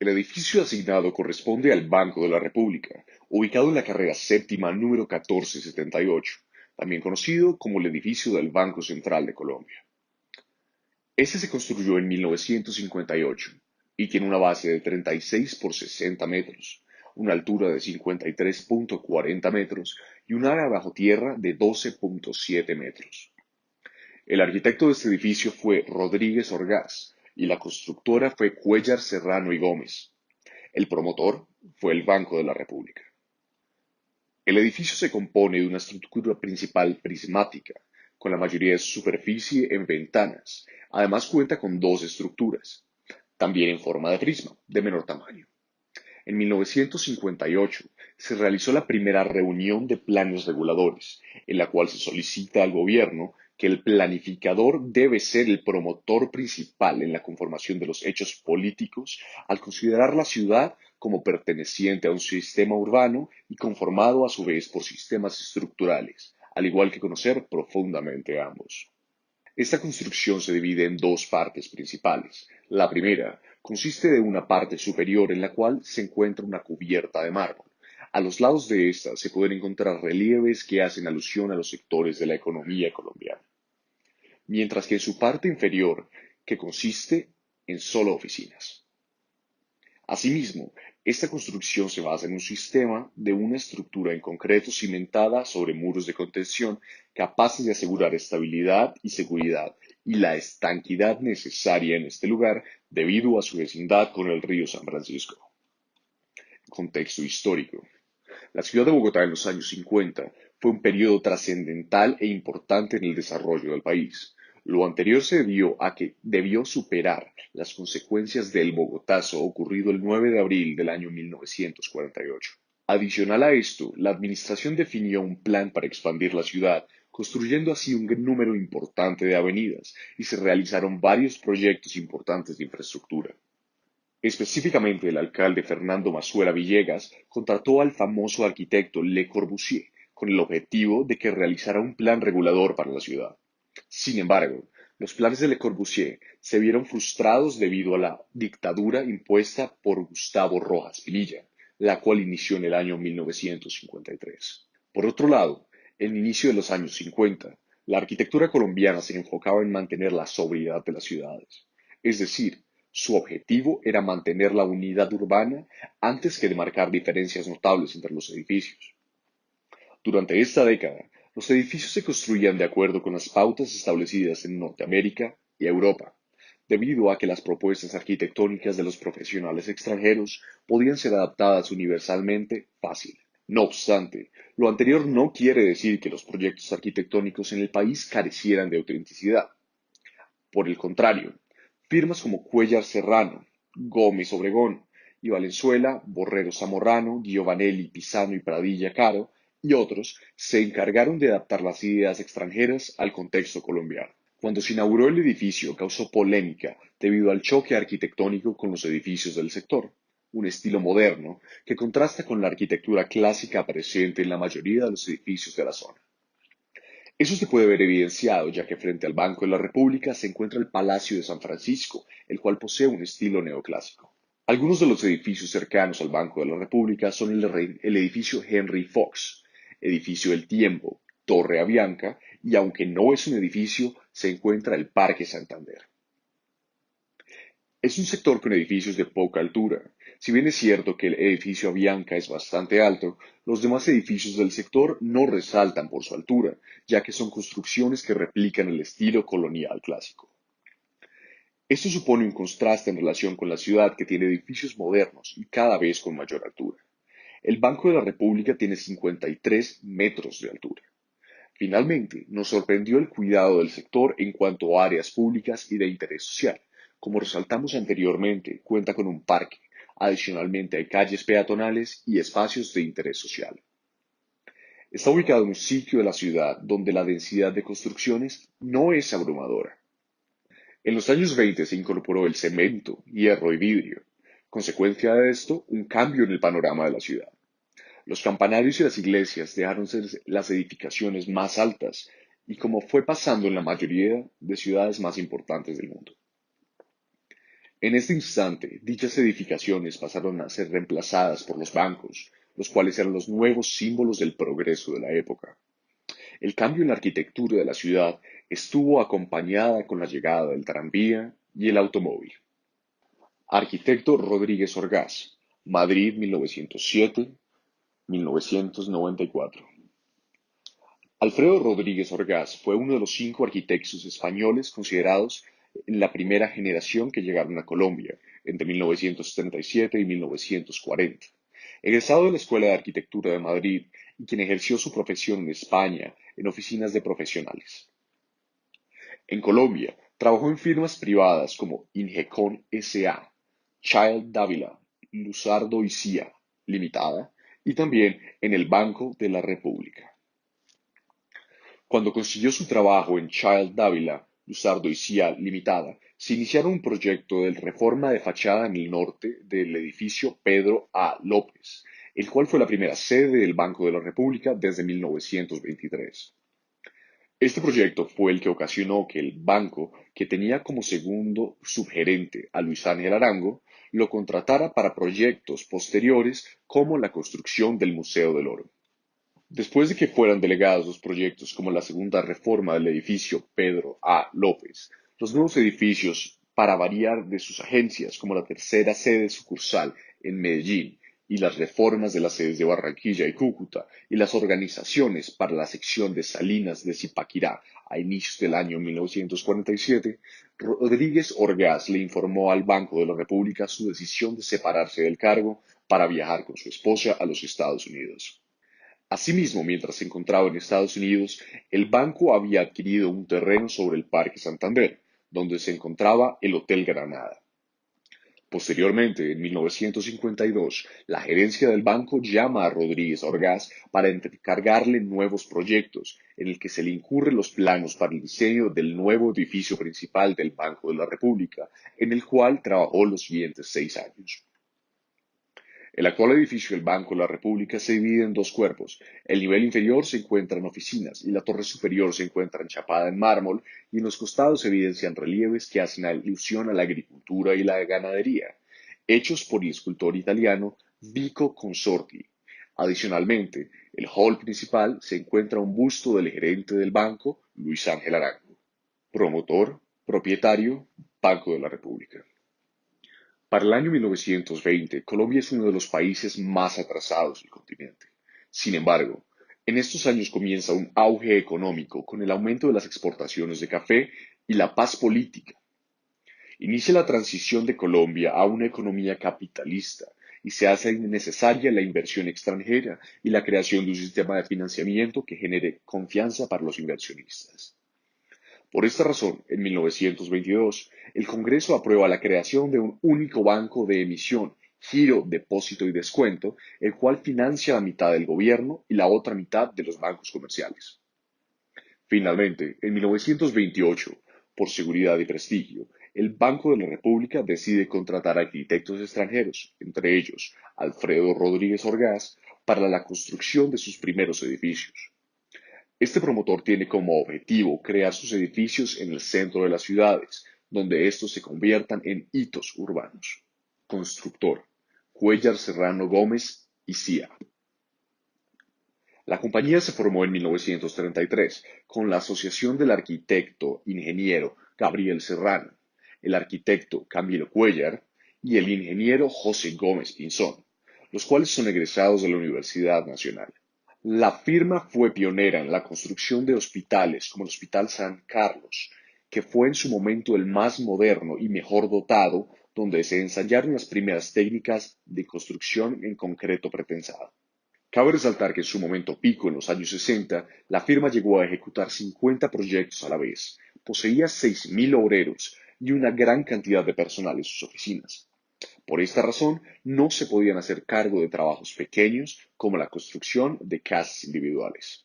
El edificio asignado corresponde al Banco de la República, ubicado en la carrera séptima número 1478, también conocido como el edificio del Banco Central de Colombia. Este se construyó en 1958 y tiene una base de 36 por 60 metros, una altura de 53,40 metros y un área bajo tierra de 12,7 metros. El arquitecto de este edificio fue Rodríguez Orgaz y la constructora fue Cuéllar Serrano y Gómez. El promotor fue el Banco de la República. El edificio se compone de una estructura principal prismática, con la mayoría de su superficie en ventanas. Además cuenta con dos estructuras, también en forma de prisma, de menor tamaño. En 1958 se realizó la primera reunión de planes reguladores, en la cual se solicita al gobierno que el planificador debe ser el promotor principal en la conformación de los hechos políticos al considerar la ciudad como perteneciente a un sistema urbano y conformado a su vez por sistemas estructurales, al igual que conocer profundamente ambos. Esta construcción se divide en dos partes principales. La primera consiste de una parte superior en la cual se encuentra una cubierta de mármol. A los lados de esta se pueden encontrar relieves que hacen alusión a los sectores de la economía colombiana, mientras que en su parte inferior, que consiste en solo oficinas. Asimismo, esta construcción se basa en un sistema de una estructura en concreto cimentada sobre muros de contención capaces de asegurar estabilidad y seguridad y la estanquidad necesaria en este lugar debido a su vecindad con el río San Francisco. Contexto histórico. La ciudad de Bogotá en los años 50 fue un periodo trascendental e importante en el desarrollo del país. Lo anterior se debió a que debió superar las consecuencias del Bogotazo ocurrido el 9 de abril del año 1948. Adicional a esto, la administración definió un plan para expandir la ciudad, construyendo así un número importante de avenidas, y se realizaron varios proyectos importantes de infraestructura. Específicamente, el alcalde Fernando Mazuera Villegas contrató al famoso arquitecto Le Corbusier con el objetivo de que realizara un plan regulador para la ciudad. Sin embargo, los planes de Le Corbusier se vieron frustrados debido a la dictadura impuesta por Gustavo Rojas Pinilla, la cual inició en el año 1953. Por otro lado, en el inicio de los años 50, la arquitectura colombiana se enfocaba en mantener la sobriedad de las ciudades, es decir, su objetivo era mantener la unidad urbana antes que de marcar diferencias notables entre los edificios. Durante esta década, los edificios se construían de acuerdo con las pautas establecidas en Norteamérica y Europa, debido a que las propuestas arquitectónicas de los profesionales extranjeros podían ser adaptadas universalmente fácil. No obstante, lo anterior no quiere decir que los proyectos arquitectónicos en el país carecieran de autenticidad. Por el contrario, firmas como Cuéllar Serrano, Gómez Obregón y Valenzuela, Borrero Zamorano, Giovanelli, Pisano y Pradilla Caro y otros se encargaron de adaptar las ideas extranjeras al contexto colombiano. Cuando se inauguró el edificio causó polémica debido al choque arquitectónico con los edificios del sector, un estilo moderno que contrasta con la arquitectura clásica presente en la mayoría de los edificios de la zona. Eso se puede ver evidenciado ya que frente al Banco de la República se encuentra el Palacio de San Francisco, el cual posee un estilo neoclásico. Algunos de los edificios cercanos al Banco de la República son el edificio Henry Fox, edificio del Tiempo, Torre Avianca y aunque no es un edificio, se encuentra el Parque Santander. Es un sector con edificios de poca altura. Si bien es cierto que el edificio Avianca es bastante alto, los demás edificios del sector no resaltan por su altura, ya que son construcciones que replican el estilo colonial clásico. Esto supone un contraste en relación con la ciudad que tiene edificios modernos y cada vez con mayor altura. El Banco de la República tiene 53 metros de altura. Finalmente, nos sorprendió el cuidado del sector en cuanto a áreas públicas y de interés social. Como resaltamos anteriormente, cuenta con un parque. Adicionalmente, hay calles peatonales y espacios de interés social. Está ubicado en un sitio de la ciudad donde la densidad de construcciones no es abrumadora. En los años 20 se incorporó el cemento, hierro y vidrio. Consecuencia de esto, un cambio en el panorama de la ciudad. Los campanarios y las iglesias dejaron ser las edificaciones más altas y como fue pasando en la mayoría de ciudades más importantes del mundo. En este instante, dichas edificaciones pasaron a ser reemplazadas por los bancos, los cuales eran los nuevos símbolos del progreso de la época. El cambio en la arquitectura de la ciudad estuvo acompañada con la llegada del tranvía y el automóvil. Arquitecto Rodríguez Orgaz, Madrid 1907-1994. Alfredo Rodríguez Orgaz fue uno de los 5 arquitectos españoles considerados en la primera generación que llegaron a Colombia, entre 1937 y 1940. Egresado de la Escuela de Arquitectura de Madrid y quien ejerció su profesión en España en oficinas de profesionales. En Colombia, trabajó en firmas privadas como Ingecon S.A., Child Dávila, Luzardo y Cía Limitada, y también en el Banco de la República. Cuando consiguió su trabajo en Child Dávila, Luzardo y Cía Limitada, se iniciaron un proyecto de reforma de fachada en el norte del edificio Pedro A. López, el cual fue la primera sede del Banco de la República desde 1923. Este proyecto fue el que ocasionó que el banco, que tenía como segundo subgerente a Luis Ángel Arango, lo contratara para proyectos posteriores como la construcción del Museo del Oro. Después de que fueran delegados los proyectos como la segunda reforma del edificio Pedro A. López, los nuevos edificios, para variar de sus agencias, como la tercera sede sucursal en Medellín, y las reformas de las sedes de Barranquilla y Cúcuta, y las organizaciones para la sección de Salinas de Zipaquirá a inicios del año 1947, Rodríguez Orgaz le informó al Banco de la República su decisión de separarse del cargo para viajar con su esposa a los Estados Unidos. Asimismo, mientras se encontraba en Estados Unidos, el banco había adquirido un terreno sobre el Parque Santander, donde se encontraba el Hotel Granada. Posteriormente, en 1952, la gerencia del banco llama a Rodríguez Orgaz para encargarle nuevos proyectos, en el que se le incurren los planos para el diseño del nuevo edificio principal del Banco de la República, en el cual trabajó los siguientes 6 años. El actual edificio del Banco de la República se divide en 2 cuerpos. El nivel inferior se encuentra en oficinas y la torre superior se encuentra enchapada en mármol y en los costados se evidencian relieves que hacen alusión a la agricultura y la ganadería, hechos por el escultor italiano Vico Consorti. Adicionalmente, el hall principal se encuentra un busto del gerente del banco, Luis Ángel Arango. Promotor, propietario, Banco de la República. Para el año 1920, Colombia es uno de los países más atrasados del continente. Sin embargo, en estos años comienza un auge económico con el aumento de las exportaciones de café y la paz política. Inicia la transición de Colombia a una economía capitalista y se hace necesaria la inversión extranjera y la creación de un sistema de financiamiento que genere confianza para los inversionistas. Por esta razón, en 1922, el Congreso aprueba la creación de un único banco de emisión, giro, depósito y descuento, el cual financia la mitad del gobierno y la otra mitad de los bancos comerciales. Finalmente, en 1928, por seguridad y prestigio, el Banco de la República decide contratar a arquitectos extranjeros, entre ellos Alfredo Rodríguez Orgaz, para la construcción de sus primeros edificios. Este promotor tiene como objetivo crear sus edificios en el centro de las ciudades, donde estos se conviertan en hitos urbanos. Constructor: Cuéllar Serrano Gómez y Cía. La compañía se formó en 1933 con la asociación del arquitecto ingeniero Gabriel Serrano, el arquitecto Camilo Cuéllar y el ingeniero José Gómez Pinzón, los cuales son egresados de la Universidad Nacional. La firma fue pionera en la construcción de hospitales como el Hospital San Carlos, que fue en su momento el más moderno y mejor dotado, donde se ensayaron las primeras técnicas de construcción en concreto pretensado. Cabe resaltar que en su momento pico, en los años 60, la firma llegó a ejecutar 50 proyectos a la vez, poseía 6.000 obreros y una gran cantidad de personal en sus oficinas. Por esta razón, no se podían hacer cargo de trabajos pequeños como la construcción de casas individuales.